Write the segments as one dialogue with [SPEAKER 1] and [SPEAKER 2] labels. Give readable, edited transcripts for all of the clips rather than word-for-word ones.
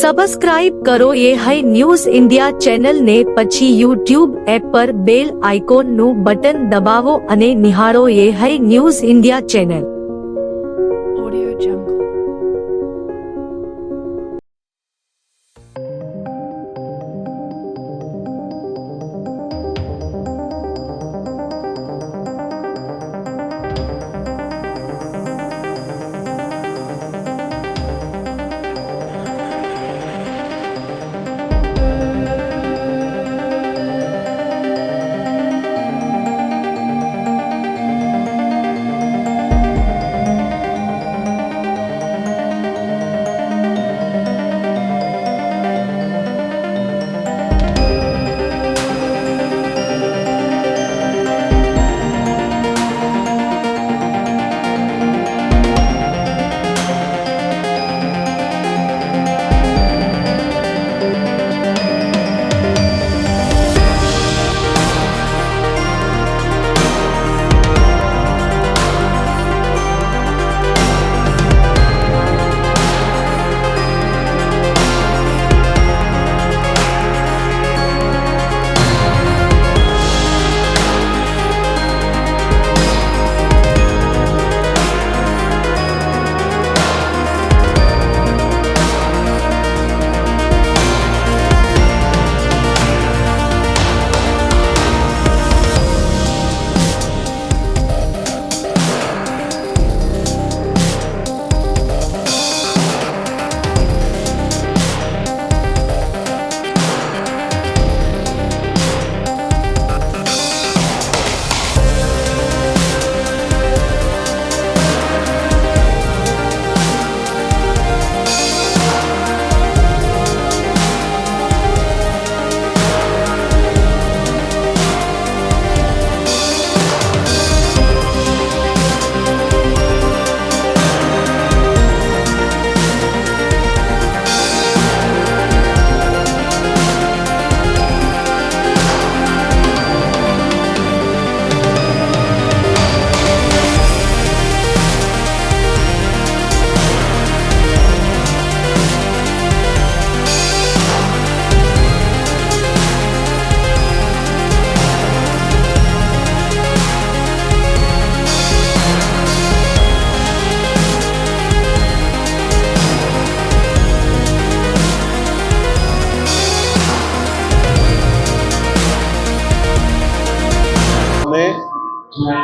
[SPEAKER 1] Subscribe કરો એ hi news India ચેનલને, પછી યુટ્યુબ એપ પર બેલ આઇકોનનું બટન દબાવો અને નિહાળો એ hi news India channel.
[SPEAKER 2] Audio Jungle।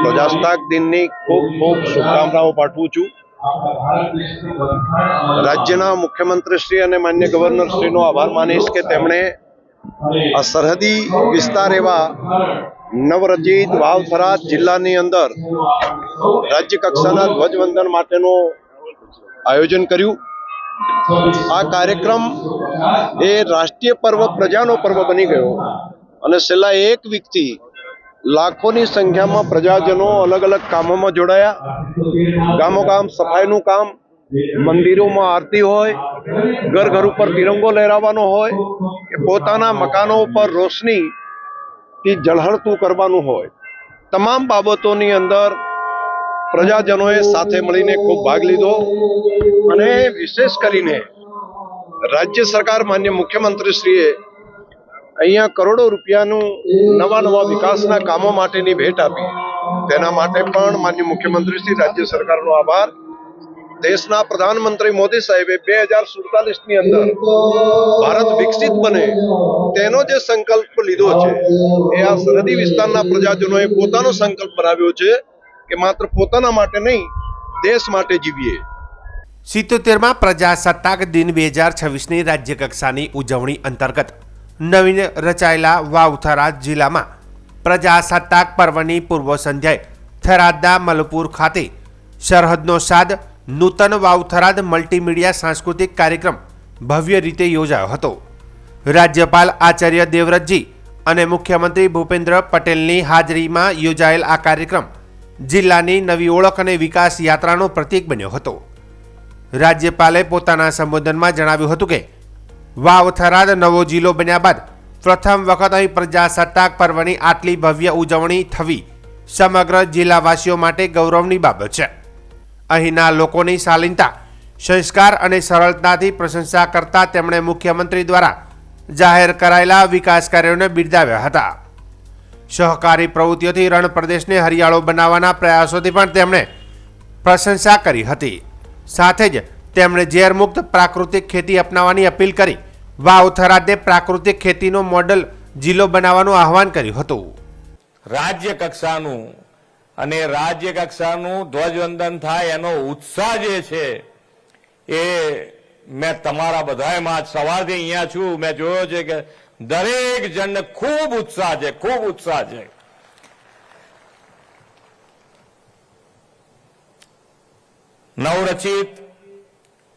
[SPEAKER 3] પ્રજાસત્તાક દિનની ખૂબ ખૂબ શુભકામનાઓ પાઠવું છું। રાજ્યના મુખ્યમંત્રીશ્રી અને માન્ય ગવર્નરશ્રીનો આભાર માનીશ કે તેમણે આ સરહદી વિસ્તાર એવા નવરચિત વાવ-થરાદ જિલ્લાની અંદર રાજ્ય કક્ષાના ધ્વજવંદન માટેનું આયોજન કર્યું। આ કાર્યક્રમ એ રાષ્ટ્રીય પર્વ, પ્રજાનો પર્વ બની ગયો અને છેલ્લા એક વીકથી લાખોની સંખ્યામાં પ્રજાજનો અલગ અલગ કામોમાં જોડાયા। ગામો ગામ સફાઈનું કામ, મંદિરોમાં આરતી હોય, ઘર ઘર ઉપર તિરંગો લહેરાવવાનો હોય કે પોતાના મકાનો ઉપર રોશનીથી ઝળહળતું કરવાનું હોય, તમામ બાબતોની અંદર પ્રજાજનોએ સાથે મળીને ખૂબ ભાગ લીધો। અને વિશેષ કરીને રાજ્ય સરકાર, માન્ય મુખ્યમંત્રીશ્રીએ અહીંયા કરોડો રૂપિયાનું નવા વિકાસના કામો માટેની ભેટ આપી। તેના માટે પણ માન્ય મુખ્યમંત્રીશ્રી, રાજ્ય સરકારનો આભાર। દેશના પ્રધાનમંત્રી મોદી સાહેબે 2047ની અંદર ભારત વિકસિત બને તેનો જે સંકલ્પ લીધો છે એ આ સરહદી વિસ્તારના પ્રજાજનોએ પોતાનો સંકલ્પ બનાવ્યો છે કે માત્ર પોતાના માટે નહીં, દેશ માટે જીવીએ।
[SPEAKER 4] 77મા પ્રજાસત્તાક દિન 2026ની રાજ્ય કક્ષાની ઉજવણી અંતર્ગત નવીન રચાયેલા વાવ-થરાદ જિલ્લામાં પ્રજાસત્તાક પર્વની પૂર્વ સંધ્યાએ થરાદના મલપુર ખાતે સરહદનો સાદ નૂતન વાવ-થરાદ મલ્ટીમીડિયા સાંસ્કૃતિક કાર્યક્રમ ભવ્ય રીતે યોજાયો હતો। રાજ્યપાલ આચાર્ય દેવવ્રતજી અને મુખ્યમંત્રી ભૂપેન્દ્ર પટેલની હાજરીમાં યોજાયેલ આ કાર્યક્રમ જિલ્લાની નવી ઓળખ અને વિકાસ યાત્રાનો પ્રતીક બન્યો હતો। રાજ્યપાલે પોતાના સંબોધનમાં જણાવ્યું હતું કે વાવ-થરાદ નવો જિલ્લો બન્યા બાદ પ્રથમ વખત અહીં પ્રજાસત્તાક પર્વની આટલી ભવ્ય ઉજવણી થવી સમગ્ર જિલ્લાવાસીઓ માટે ગૌરવની બાબત છે। અહીંના લોકોની શાલીનતા, સંસ્કાર અને સરળતાથી પ્રશંસા કરતા તેમણે મુખ્યમંત્રી દ્વારા જાહેર કરાયેલા વિકાસ કાર્યોને બિરદાવ્યા હતા. સહકારી પ્રવૃત્તિઓથી રણ પ્રદેશને હરિયાળો બનાવવાના પ્રયાસોથી પણ તેમણે પ્રશંસા કરી હતી. સાથે જ તેમણે ઝેરમુક્ત પ્રાકૃતિક ખેતી અપનાવવાની અપીલ કરી વાવ થરાદને પ્રાકૃતિક ખેતીનો મોડલ જિલ્લો બનાવવાનું આહવાન કર્યું હતું.
[SPEAKER 5] રાજ્ય કક્ષાનું અને રાજ્ય કક્ષાનું ધ્વજવંદન થાય એનો ઉત્સાહ જે છે એ મેં તમારા બધામાં સવારથી અહીંયા છું મેં જોયો છે કે દરેક જણને ખૂબ ઉત્સાહ છે, ખૂબ ઉત્સાહ છે. નવરચિત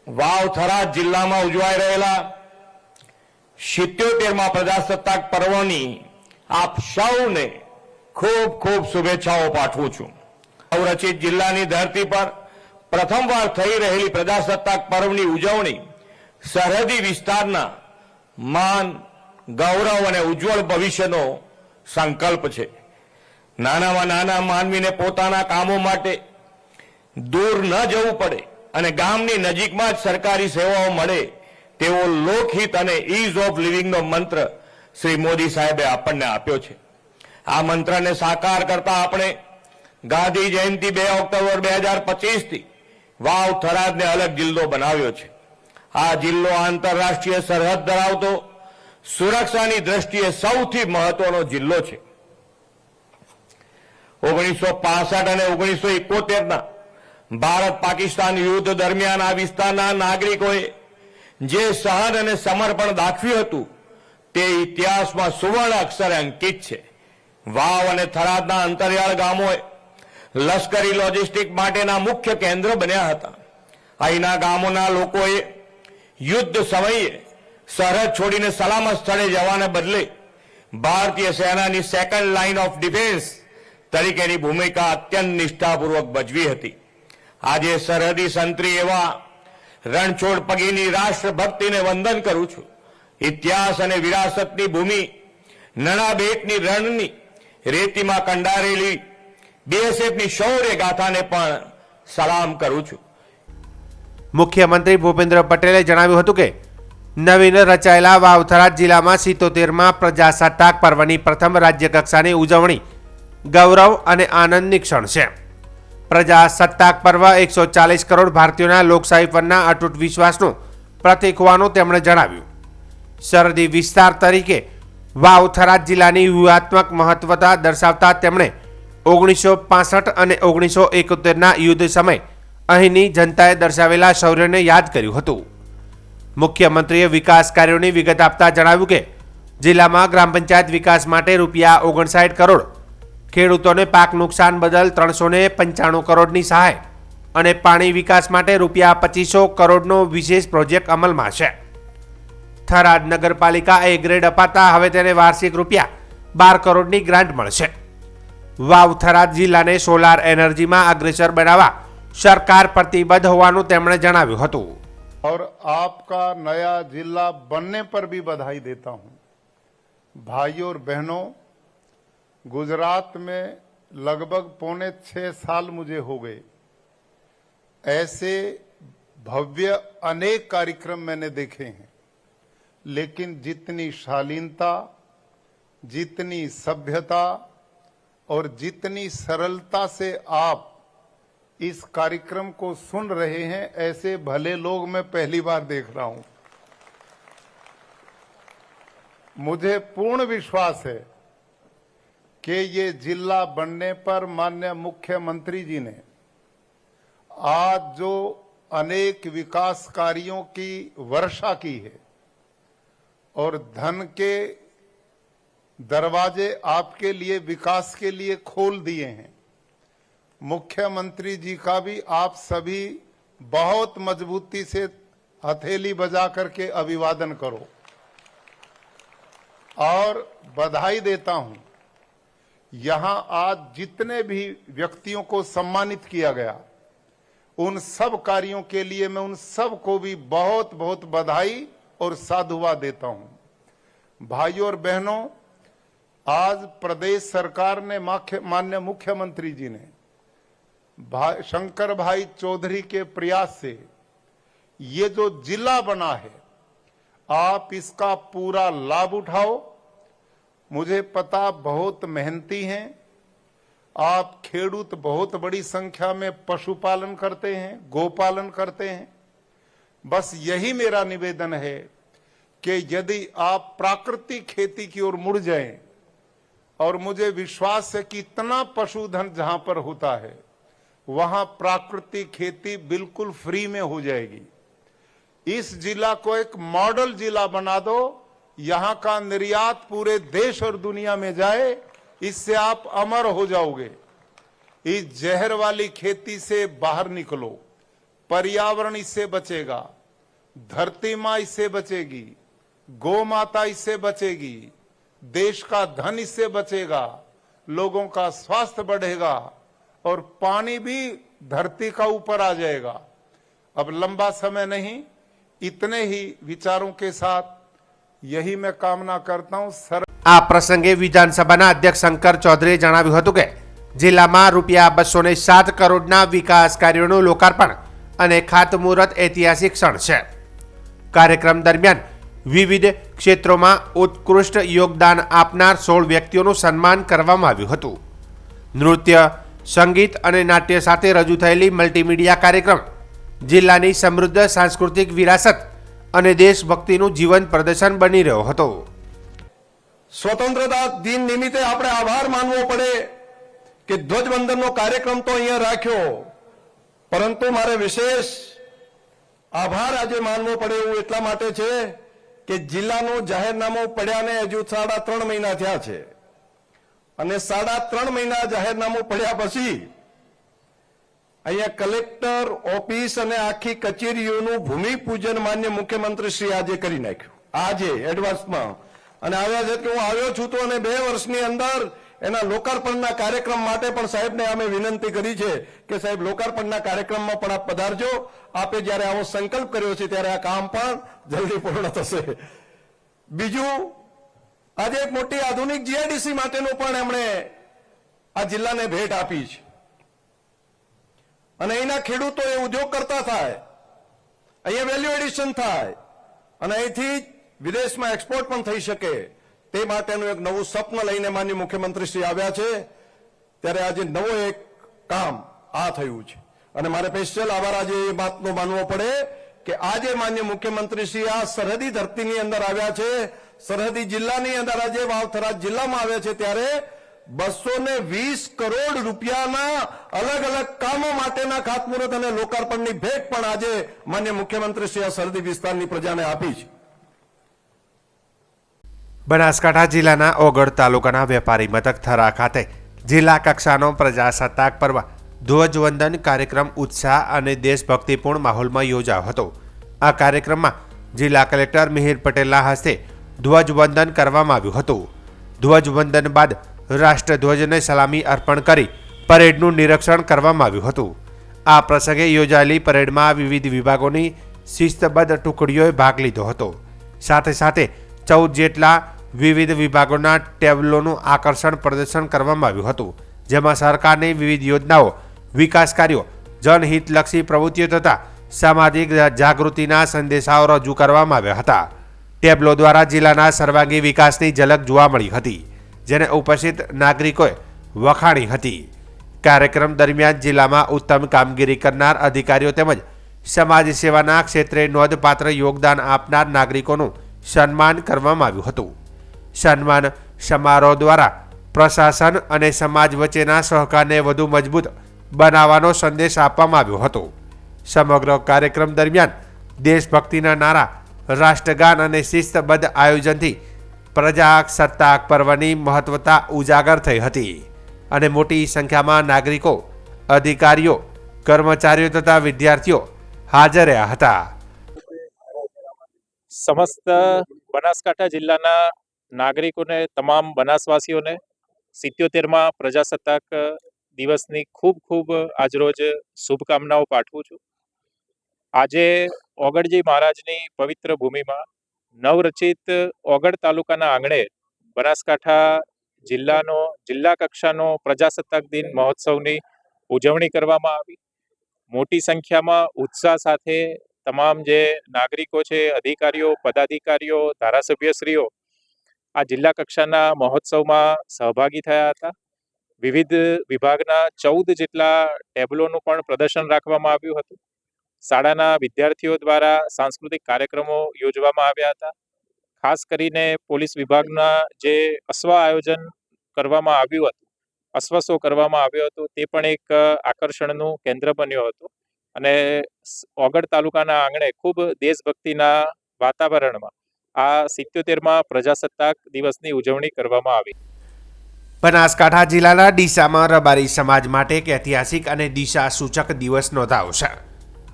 [SPEAKER 5] વાવ થરાદ જિલ્લામાં ઉજવાઈ રહેલા 77મા પ્રજાસત્તાક પર્વની આપ સૌને ખૂબ ખૂબ શુભેચ્છાઓ પાઠવું છું. નવરચિત જિલ્લાની ધરતી પર પ્રથમવાર થઈ રહેલી પ્રજાસત્તાક પર્વની ઉજવણી સરહદી વિસ્તારના માન, ગૌરવ અને ઉજ્જવળ ભવિષ્યનો સંકલ્પ છે. નાનામાં નાના માનવીને પોતાના કામો માટે દૂર ન જવું પડે અને ગામની નજીકમાં જ સરકારી સેવાઓ મળે તેવો લોકહિત અને ઇઝ ઓફ લિવિંગનો મંત્ર શ્રી મોદી સાહેબે આપણને આપ્યો છે. આ મંત્રને સાકાર કરતા આપણે ગાંધી જયંતિ 2 ઓક્ટોબર 2025થી વાવ થરાદને અલગ જિલ્લો બનાવ્યો છે. આ જિલ્લો આંતરરાષ્ટ્રીય સરહદ ધરાવતો સુરક્ષાની દ્રષ્ટિએ સૌથી મહત્વનો જિલ્લો છે. 1965 અને 1971ના ભારત પાકિસ્તાન યુદ્ધ દરમિયાન આ વિસ્તારના નાગરિકોએ જે સહન અને સમર્પણ દાખવ્યું હતું તે ઇતિહાસમાં સુવર્ણ અક્ષરે અંકિત છે. વાવ અને થરાદના અંતરિયાળ ગામોએ લશ્કરી લોજિસ્ટિક માટેના મુખ્ય કેન્દ્ર બન્યા હતા. અહીંના ગામોના લોકોએ યુદ્ધ સમયે સરહદ છોડીને સલામત સ્થળે જવાને બદલે ભારતીય સેનાની સેકન્ડ લાઇન ઓફ ડિફેન્સ તરીકેની ભૂમિકા અત્યંત નિષ્ઠાપૂર્વક ભજવી હતી. આજે સરહદી સંત્રી એવા રણછોડ પગીની રાષ્ટ્રભક્તિને વંદન કરું છું. ઇતિહાસ અને વિરાસતની ભૂમિ નણાબેટની રણની રેતીમાં કંડારેલી બીએસએફની શૌર્ય ગાથાને પણ સલામ કરું છું.
[SPEAKER 4] મુખ્યમંત્રી ભૂપેન્દ્ર પટેલે જણાવ્યું હતું કે નવીન રચાયેલા વાવ થરાદ જિલ્લામાં 77મા પ્રજાસત્તાક પર્વની પ્રથમ રાજ્ય કક્ષાની ઉજવણી ગૌરવ અને આનંદની ક્ષણ છે. પ્રજાસત્તાક પર્વ 140 કરોડ ભારતીયોના લોકશાહી પરના અતૂટ વિશ્વાસનું પ્રતીક હોવાનું તેમણે જણાવ્યું. સરહદી વિસ્તાર તરીકે વાવ થરાદ જિલ્લાની વ્યૂહાત્મક મહત્વતા દર્શાવતા તેમણે 1965 અને 1971ના યુદ્ધ સમય અહીંની જનતાએ દર્શાવેલા શૌર્યને યાદ કર્યું હતું. મુખ્યમંત્રીએ વિકાસ કાર્યોની વિગત આપતા જણાવ્યું કે જિલ્લામાં ગ્રામ પંચાયત વિકાસ માટે ₹59 કરોડ, ખેડૂતોને પાક નુકસાન બદલ 395 કરોડની સહાય અને પાણી વિકાસ માટે ₹2500 કરોડનો વિશેષ પ્રોજેક્ટ અમલમાં છે. થરાદ નગરપાલિકા એ ગ્રેડ અપાતા હવે તેને વાર્ષિક ₹12 કરોડની ગ્રાન્ટ મળશે. વાવ થરાદ જિલ્લાને સોલાર એનર્જીમાં અગ્રેસર બનાવવા સરકાર પ્રતિબદ્ધ હોવાનું તેમણે જણાવ્યું હતું.
[SPEAKER 6] और आपका नया जिला बनने पर भी बधाई देता हूं. भाइयों और बहनों, गुजरात में लगभग 5.5 साल मुझे हो गए. ऐसे भव्य अनेक कार्यक्रम मैंने देखे हैं, लेकिन जितनी शालीनता, जितनी सभ्यता और जितनी सरलता से आप इस कार्यक्रम को सुन रहे हैं, ऐसे भले लोग मैं पहली बार देख रहा हूं. मुझे पूर्ण विश्वास है कि ये जिला बनने पर माननीय मुख्यमंत्री जी ने आज जो अनेक विकास कार्यों की वर्षा की है और धन के दरवाजे आपके लिए विकास के लिए खोल दिए हैं. मुख्यमंत्री जी का भी आप सभी बहुत मजबूती से हथेली बजा करके अभिवादन करो और बधाई देता हूं. यहां आज जितने भी व्यक्तियों को सम्मानित किया गया, उन सब कार्यों के लिए मैं उन सब को भी बहुत बहुत बधाई और साधुवाद देता हूं. भाइयों और बहनों, आज प्रदेश सरकार ने माननीय मुख्यमंत्री जी ने शंकर भाई चौधरी के प्रयास से ये जो जिला बना है, आप इसका पूरा लाभ उठाओ। मुझे पता बहुत मेहनती हैं आप, खेडूत बहुत बड़ी संख्या में पशुपालन करते हैं, गोपालन करते हैं। बस यही मेरा निवेदन है कि यदि आप प्राकृतिक खेती की ओर मुड़ जाएं, और मुझे विश्वास है कि इतना पशुधन जहां पर होता है वहां प्राकृतिक खेती बिल्कुल फ्री में हो जाएगी। इस जिला को एक मॉडल जिला बना दो, यहां का निर्यात पूरे देश और दुनिया में जाए, इससे आप अमर हो जाओगे। इस जहर वाली खेती से बाहर निकलो, पर्यावरण इससे बचेगा, धरती मां इससे बचेगी, गौ माता इससे बचेगी, देश का धन इससे बचेगा, लोगों का स्वास्थ्य बढ़ेगा और पानी भी धरती का ऊपर आ जाएगा। अब लंबा समय नहीं, इतने ही विचारों के साथ यही मैं कामना करता हूं।
[SPEAKER 4] આ પ્રસંગે વિધાનસભાના અધ્યક્ષ શંકર ચૌધરીએ જણાવ્યું હતું કે જિલ્લામાં રૂપિયા 207 કરોડના વિકાસ કાર્યોનું લોકાર્પણ અને ખાતમુહૂર્ત ઐતિહાસિક ક્ષણ છે। કાર્યક્રમ દરમિયાન વિવિધ ક્ષેત્રોમાં ઉત્કૃષ્ટ યોગદાન આપનાર 16 વ્યક્તિઓનું સન્માન કરવામાં આવ્યું હતું। નૃત્ય, સંગીત અને નાટ્ય સાથે રજૂ થયેલી મલ્ટીમીડિયા કાર્યક્રમ જિલ્લાની સમૃદ્ધ સાંસ્કૃતિક વિરાસત અને દેશભક્તિનું જીવંત પ્રદર્શન બની રહ્યો હતો।
[SPEAKER 5] સ્વતંત્રતા દિન નિમિત્તે આપણે આભાર માનવો પડે કે ધ્વજવંદનનો કાર્યક્રમ તો અહીંયા રાખ્યો, પરંતુ મારે વિશેષ આભાર આજે માનવો પડે એવું એટલા માટે છે કે જિલ્લાનું જાહેરનામું પડ્યાને હજુ 3.5 મહિના થયા છે અને 3.5 મહિના જાહેરનામું પડ્યા પછી અહીંયા કલેક્ટર ઓફિસ અને આખી કચેરીઓનું ભૂમિપૂજન માન્ય મુખ્યમંત્રીશ્રી આજે કરી નાખ્યું, આજે એડવાન્સમાં। અને આવ્યા છે કે હું આવ્યો છું તો અને 2 વર્ષની અંદર એના લોકાર્પણના કાર્યક્રમ માટે પણ સાહેબને અમે વિનંતી કરી છે કે સાહેબ લોકાર્પણના કાર્યક્રમમાં પણ આપ પધારજો। આપે જ્યારે આવો સંકલ્પ કર્યો છે ત્યારે આ કામ પણ જલ્દી પૂર્ણ થશે। બીજું, આજે એક મોટી આધુનિક જીઆઈડીસી માટેનું પણ એમણે આ જિલ્લાને ભેટ આપી છે અને અહીંના ખેડૂતોએ ઉદ્યોગ કરતા થાય, અહીંયા વેલ્યુ એડિશન થાય અને અહીંથી વિદેશમાં એક્સપોર્ટ પણ થઈ શકે, તે માટેનું એક નવું સ્વપ્ન લઈને માનનીય મુખ્યમંત્રીશ્રી આવ્યા છે। ત્યારે આજે નવો એક કામ આ થયું છે અને મારે સ્પેશિયલ આભાર આજે એ વાતનો માનવો પડે કે આજે માનનીય મુખ્યમંત્રીશ્રી આ સરહદી ધરતીની અંદર આવ્યા છે, સરહદી જિલ્લાની અંદર આજે વાવથરા જિલ્લામાં આવ્યા છે, ત્યારે 220 કરોડ રૂપિયાના અલગ અલગ કામો માટેના ખાતમુહૂર્ત અને લોકાર્પણની ભેટ પણ આજે માનનીય મુખ્યમંત્રીશ્રી આ સરહદી વિસ્તારની પ્રજાને આપી છે।
[SPEAKER 4] બનાસકાંઠા જિલ્લાના ઓગળ તાલુકાના વેપારી મથક થરા ખાતે જિલ્લા કક્ષાનો પ્રજાસત્તાક પર્વ ધ્વજવંદન કાર્યક્રમ ઉત્સાહ અને દેશભક્તિપૂર્ણ માહોલમાં યોજાયો હતો। આ કાર્યક્રમમાં જિલ્લા કલેક્ટર મિહિર પટેલના હસ્તે ધ્વજવંદન કરવામાં આવ્યું હતું। ધ્વજવંદન બાદ રાષ્ટ્રધ્વજને સલામી અર્પણ કરી પરેડનું નિરીક્ષણ કરવામાં આવ્યું હતું। આ પ્રસંગે યોજાયેલી પરેડમાં વિવિધ વિભાગોની શિસ્તબદ્ધ ટુકડીઓએ ભાગ લીધો હતો। સાથે સાથે 14 જેટલા વિવિધ વિભાગોના ટેબ્લોનું આકર્ષણ પ્રદર્શન કરવામાં આવ્યું હતું, જેમાં સરકારની વિવિધ યોજનાઓ, વિકાસ કાર્યો, જનહિતલક્ષી પ્રવૃત્તિઓ તથા સામાજિક જાગૃતિના સંદેશાઓ રજૂ કરવામાં આવ્યા હતા। ટેબ્લો દ્વારા જિલ્લાના સર્વાંગી વિકાસની ઝલક જોવા મળી હતી, જેને ઉપસ્થિત નાગરિકોએ વખાણી હતી। કાર્યક્રમ દરમિયાન જિલ્લામાં ઉત્તમ કામગીરી કરનાર અધિકારીઓ તેમજ સમાજ સેવાના ક્ષેત્રે નોંધપાત્ર યોગદાન આપનાર નાગરિકોનું સન્માન કરવામાં આવ્યું હતું। સન્માન સમારોહ દ્વારા પ્રશાસન અને સમાજ વચ્ચેના સહકારને વધુ મજબૂત બનાવવાનો સંદેશ આપવામાં આવ્યો હતો। સમગ્ર કાર્યક્રમ દરમિયાન દેશભક્તિના નારા, રાષ્ટ્રગાન અને શિસ્તબદ્ધ આયોજનથી પ્રજાસત્તાક પર્વની મહત્વતા ઉજાગર થઈ હતી અને મોટી સંખ્યામાં નાગરિકો, અધિકારીઓ, કર્મચારીઓ તથા વિદ્યાર્થીઓ હાજર રહ્યા હતા।
[SPEAKER 7] સમસ્ત બનાસકાંઠા જિલ્લાના નાગરિકોને, તમામ બનાસવાસીઓને 77મા પ્રજાસત્તાક દિવસની ખૂબ ખૂબ આજરોજ શુભકામનાઓ પાઠવું છું। આજે ઓગળજી મહારાજની પવિત્ર ભૂમિમાં નવરચિત ઓગળ તાલુકાના આંગણે બનાસકાંઠા જિલ્લાનો જિલ્લા કક્ષાનો પ્રજાસત્તાક દિન મહોત્સવની ઉજવણી કરવામાં આવી। મોટી સંખ્યામાં ઉત્સાહ સાથે તમામ જે નાગરિકો છે, અધિકારીઓ, પદાધિકારીઓ, ધારાસભ્યશ્રીઓ આ જિલ્લા કક્ષાના મહોત્સવમાં સહભાગી થયા હતા. વિવિધ વિભાગના 14 જેટલા ટેબ્લોનું પણ પ્રદર્શન રાખવામાં આવ્યું હતું. શાળાના વિદ્યાર્થીઓ દ્વારા સાંસ્કૃતિક કાર્યક્રમો યોજવામાં આવ્યા હતા. ખાસ કરીને પોલીસ વિભાગના જે અશ્વા આયોજન કરવામાં આવ્યું હતું, અશ્વશો કરવામાં આવ્યો હતો, તે પણ એક આકર્ષણનું કેન્દ્ર બન્યો હતો અને ઓગળ તાલુકાના આંગણે ખૂબ દેશભક્તિના વાતાવરણમાં આ 77મા પ્રજાસત્તાક દિવસની ઉજવણી કરવામાં આવી.
[SPEAKER 4] બનાસકાંઠા જિલ્લાના ડીસામાં રબારી સમાજ માટે એક ઐતિહાસિક અને દિશા સૂચક દિવસ નોંધાયો છે.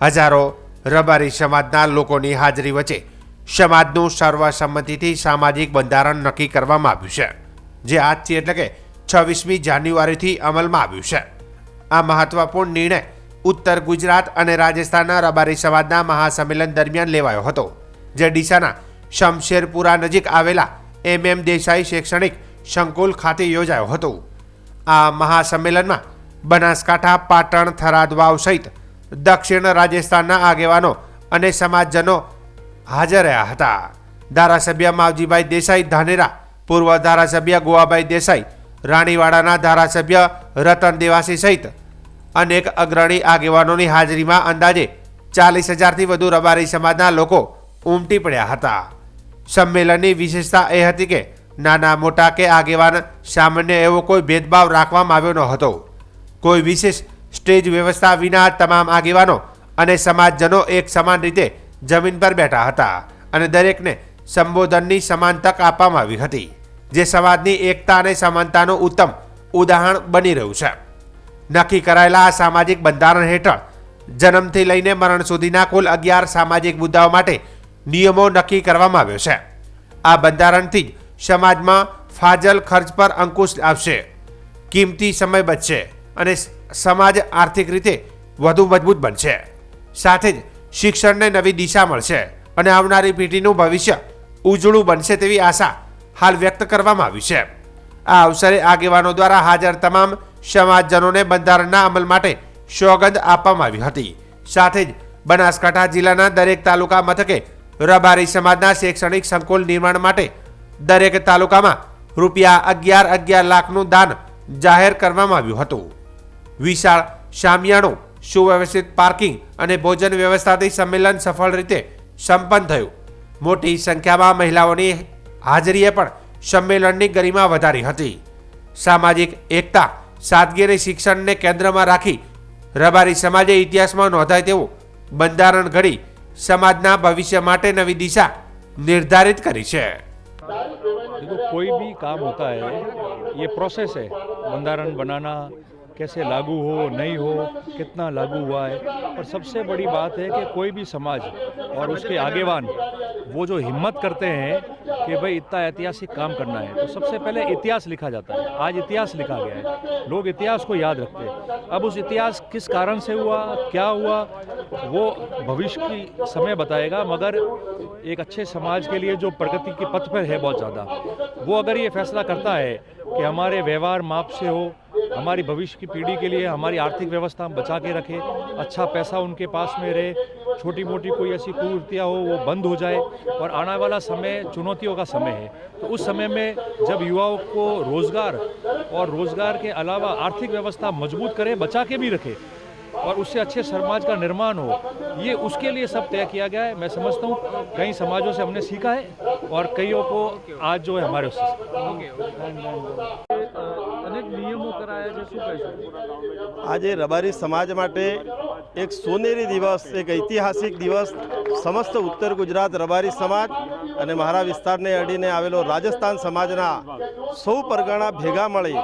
[SPEAKER 4] હજારો રબારી સમાજના લોકોની હાજરી વચ્ચે સમાજનું સર્વસંમતિથી સામાજિક બંધારણ નક્કી કરવામાં આવ્યું છે, જે આજથી એટલે કે 26મી જાન્યુઆરીથી અમલમાં આવ્યું છે. આ મહત્વપૂર્ણ નિર્ણય ઉત્તર ગુજરાત અને રાજસ્થાનના રબારી સમાજના મહાસંમેલન દરમિયાન લેવાયો હતો, જે ડીસાના શમશેરપુરા નજીક આવેલા MM દેસાઈ શૈક્ષણિક સંકુલ ખાતે યોજાયો હતો. આ મહાસંમેલનમાં બનાસકાંઠા, પાટણ, થરાદ, વાવ સહિત દક્ષિણ રાજસ્થાનના આગેવાનો અને સમાજજનો હાજર રહ્યા હતા. ધારાસભ્ય માવજીભાઈ દેસાઈ ધાનેરા, પૂર્વ ધારાસભ્ય ગોવાભાઈ દેસાઈ, રાણીવાડાના ધારાસભ્ય રતન દેવાસી સહિત અનેક અગ્રણી આગેવાનોની હાજરીમાં અંદાજે 40,000થી વધુ રબારી સમાજના લોકો ઉમટી પડ્યા હતા. સંમેલનની વિશેષતા એ હતી કે નાના મોટા કે આગેવાન સામાન્ય એવો કોઈ ભેદભાવ રાખવામાં આવ્યો ન હતો. કોઈ વિશેષ સ્ટેજ વ્યવસ્થા વિના તમામ આગેવાનો અને સમાજજનો એક સમાન રીતે જમીન પર બેઠા હતા અને દરેકને સંબોધનની સમાન તક આપવામાં આવી હતી, જે સમાજની એકતા અને સમાનતાનું ઉત્તમ ઉદાહરણ બની રહ્યું છે. નક્કી કરાયેલા આ સામાજિક બંધારણ હેઠળ જન્મથી લઈને મરણ સુધીના કુલ 11 સામાજિક મુદ્દાઓ માટે નિયમો નક્કી કરવામાં આવ્યો છે. આ બંધારણથી જ સમાજમાં ફાજલ ખર્ચ પર અંકુશ આવશે, કિંમતી સમય બચશે અને સમાજ આર્થિક રીતે વધુ મજબૂત બનશે. સાથે જ શિક્ષણને નવી દિશા મળશે અને આવનારી પેઢીનું ભવિષ્ય ઉજળું બનશે તેવી આશા હાલ વ્યક્ત કરવામાં આવી છે. આ અવસરે આગેવાનો દ્વારા હાજર તમામ સમાજજનોને બંધારણના અમલ માટે સોગંદ આપવામાં આવી હતી. સાથે જ બનાસકાંઠા જિલ્લાના દરેક તાલુકા મથકે રબારી સમાજના શૈક્ષણિક સંકુલ નિર્માણ માટે દરેક તાલુકામાં ₹11 લાખનું દાન જાહેર કરવામાં આવ્યું હતું. વિશાળ શામિયાણું, સુવ્યવસ્થિત પાર્કિંગ અને ભોજન વ્યવસ્થાથી સંમેલન સફળ રીતે સંપન્ન થયું. મોટી સંખ્યામાં મહિલાઓની હાજરીએ પણ સંમેલનની ગરિમા વધારી હતી. સામાજિક એકતા, સાદગી અને શિક્ષણને કેન્દ્રમાં રાખી રબારી સમાજે ઇતિહાસમાં નોંધાય તેવું બંધારણ ઘડી समाजना भविष्य माटे नवी दिशा निर्धारित करी है।
[SPEAKER 8] देखो, कोई भी काम होता है ये प्रोसेस है, बंधारण बनाना कैसे लागू हो नहीं हो, कितना लागू हुआ है। और सबसे बड़ी बात है कि कोई भी समाज और उसके आगेवान वो जो हिम्मत करते हैं कि भाई इतना ऐतिहासिक काम करना है, तो सबसे पहले इतिहास लिखा जाता है। आज इतिहास लिखा गया है, लोग इतिहास को याद रखते हैं। अब उस इतिहास किस कारण से हुआ, क्या हुआ, वो भविष्य की समय बताएगा। मगर एक अच्छे समाज के लिए जो प्रगति के पथ पर है बहुत ज़्यादा, वो अगर ये फैसला करता है कि हमारे व्यवहार माप से हो, हमारी भविष्य की पीढ़ी के लिए हमारी आर्थिक व्यवस्था हम बचा के रखें, अच्छा पैसा उनके पास में रहे, छोटी मोटी कोई ऐसी कुरीतियाँ हो वो बंद हो जाए। और आने वाला समय चुनौतियों का समय है, तो उस समय में जब युवाओं को रोज़गार और रोज़गार के अलावा आर्थिक व्यवस्था मजबूत करें, बचा के भी रखें और उससे अच्छे समाज का निर्माण हो, ये उसके लिए सब तय किया गया है। मैं समझता हूँ कई समाजों से हमने सीखा है और कईयों को आज जो है हमारे उससे
[SPEAKER 9] अनेक नियमों कराया जैसे
[SPEAKER 10] आज रबारी समाज माटे एक सोनेरी दिवस, एक ऐतिहासिक दिवस समस्त उत्तर गुजरात रबारी समाज અને મારા વિસ્તારને અડીને આવેલો રાજસ્થાન સમાજના સૌ પરગણા ભેગા મળી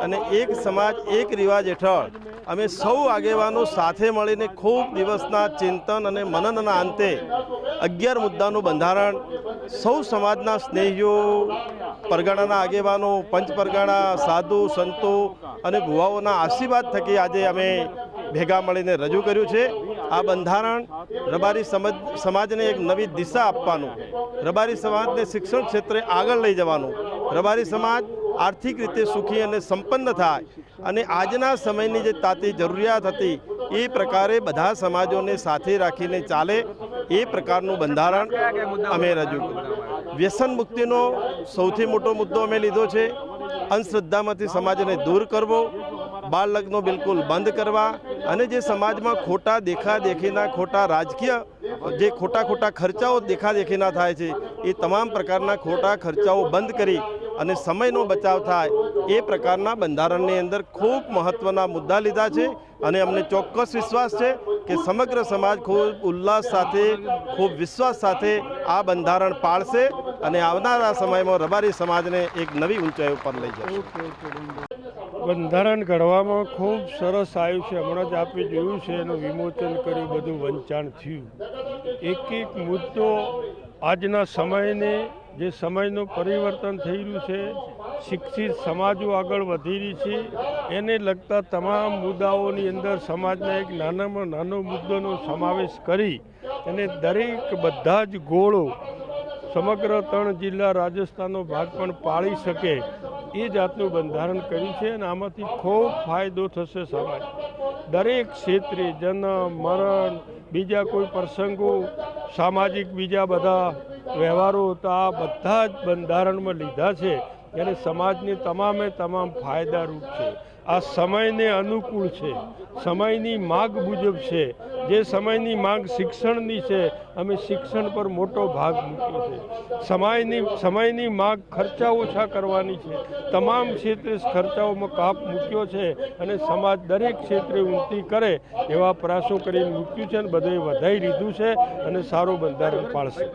[SPEAKER 10] અને એક સમાજ એક રિવાજ હેઠળ અમે સૌ આગેવાનો સાથે મળીને ખૂબ દિવસના ચિંતન અને મનનના અંતે 11 મુદ્દાનું બંધારણ સૌ સમાજના સ્નેહીઓ, પરગણાના આગેવાનો, પંચ પરગણા, સાધુ સંતો અને ભુવાઓના આશીર્વાદ થકી આજે અમે ભેગા મળીને રજૂ કર્યું છે। આ બંધારણ રબારી સમાજને એક નવી દિશા આપવાનું, રબારી સમાજને શિક્ષણ ક્ષેત્રે આગળ લઈ જવાનું, રબારી સમાજ આર્થિક રીતે સુખી અને સંપન્ન થાય અને આજના સમયની જે તાતી જરૂરિયાત હતી એ પ્રકારે બધા સમાજોને સાથે રાખીને ચાલે એ પ્રકારનું બંધારણ અમે રજૂ કર્યું. વ્યસન મુક્તિનો સૌથી મોટો મુદ્દો અમે લીધો છે. અંધશ્રદ્ધામાંથી સમાજને દૂર કરવો, બાળ લગ્નો બિલકુલ બંધ કરવા અને જે સમાજમાં ખોટા દેખાદેખીના ખોટા રાજકીય જે ખોટા ખર્ચાઓ દેખાદેખીના થાય છે એ તમામ પ્રકારના ખોટા ખર્ચાઓ બંધ કરી અને સમયનો બચાવ થાય એ પ્રકારના બંધારણની અંદર ખૂબ મહત્ત્વના મુદ્દા લીધા છે અને અમને ચોક્કસ વિશ્વાસ છે કે સમગ્ર સમાજ ખૂબ ઉલ્લાસ સાથે ખૂબ વિશ્વાસ સાથે આ બંધારણ પાળશે અને આવનારા સમયમાં રબારી સમાજને એક નવી ઊંચાઈ ઉપર લઈ જશે.
[SPEAKER 11] બંધારણ ઘડવામાં ખૂબ સરસ આવ્યું છે. હમણાં જ આપણે જોયું છે, એનું વિમોચન કર્યું, બધું વંચાણ થયું. એક મુદ્દો આજના સમયને જે સમયનું પરિવર્તન થઈ રહ્યું છે, શિક્ષિત સમાજો આગળ વધી રહી છે, એને લગતા તમામ મુદ્દાઓની અંદર સમાજના એક નાનામાં નાનો મુદ્દાનો સમાવેશ કરી અને દરેક બધા જ ગોળો સમગ્ર 3 જિલ્લા રાજસ્થાનનો ભાગ પણ પાળી શકે એ જાતનું બંધારણ કર્યું છે અને આમાંથી ખૂબ ફાયદો થશે સમાજ. દરેક ક્ષેત્રે જન્મ મરણ બીજા કોઈ પ્રસંગો સામાજિક બીજા બધા વ્યવહારો હતા, આ બધા જ બંધારણમાં લીધા છે અને સમાજને તમામે તમામ ફાયદારૂપ છે. આ સમયને અનુકૂળ છે, સમયની માગ મુજબ છે. જે સમયની માગ શિક્ષણની છે, અમે શિક્ષણ પર મોટો ભાગ મૂક્યો છે. સમયની માગ ખર્ચા ઓછા કરવાની છે, તમામ ક્ષેત્રે ખર્ચાઓમાં કાપ મૂક્યો છે અને સમાજ દરેક ક્ષેત્રે ઉન્નતિ કરે એવા પ્રયાસો કરીને મૂક્યું છે અને બધે વધારી લીધું છે અને સારું બંધારણ પાળશે.